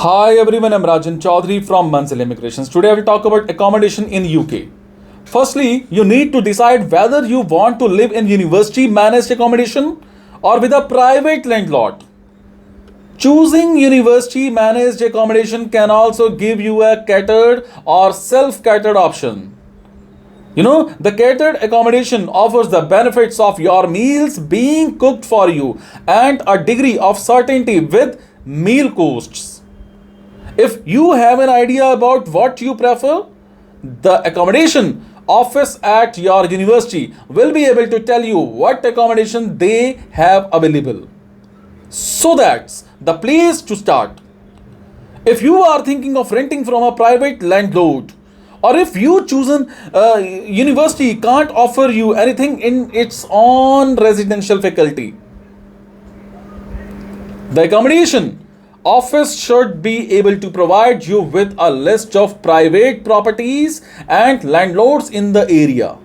Hi everyone, I'm Rajan Chaudhary from Manzil Immigrations. Today I will talk about accommodation in UK. Firstly, you need to decide whether you want to live in university managed accommodation or with a private landlord. Choosing university managed accommodation can also give you a catered or self catered option. The catered accommodation offers the benefits of your meals being cooked for you and a degree of certainty with meal costs. If you have an idea about what you prefer, the accommodation office at your university will be able to tell you what accommodation they have available. So that's the place to start. If you are thinking of renting from a private landlord, or if you chosen university can't offer you anything in its own residential faculty, the accommodation office should be able to provide you with a list of private properties and landlords in the area.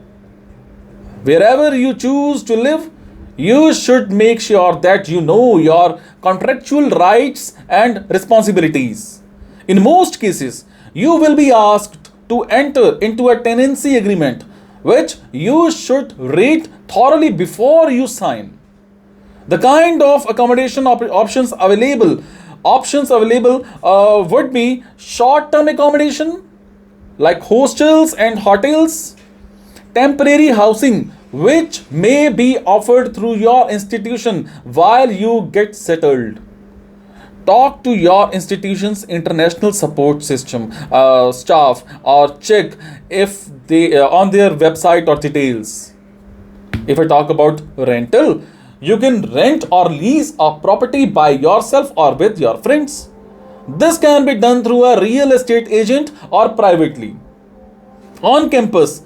Wherever you choose to live, you should make sure that you know your contractual rights and responsibilities. In most cases, you will be asked to enter into a tenancy agreement, which you should read thoroughly before you sign. The kind of accommodation options available would be short-term accommodation like hostels and hotels, temporary housing which may be offered through your institution while you get settled. Talk to your institution's international support system staff or check if they on their website or details. If I talk about rental, you can rent or lease a property by yourself or with your friends. This can be done through a real estate agent or privately. On campus,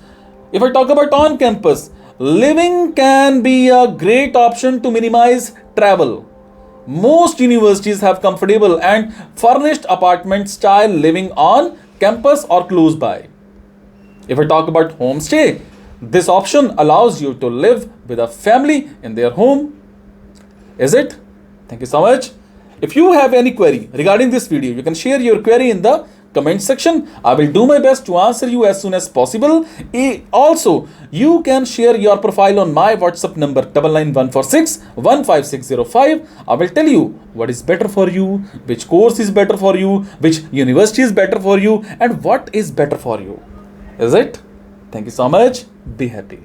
if I talk about on campus, living can be a great option to minimize travel. Most universities have comfortable and furnished apartment style living on campus or close by. If I talk about homestay, this option allows you to live with a family in their home. Is it? Thank you so much. If you have any query regarding this video, you can share your query in the comment section. I will do my best to answer you as soon as possible. Also, you can share your profile on my WhatsApp number 99146 I will tell you what is better for you, which course is better for you, which university is better for you, and what is better for you. Is it? Thank you so much. Be happy.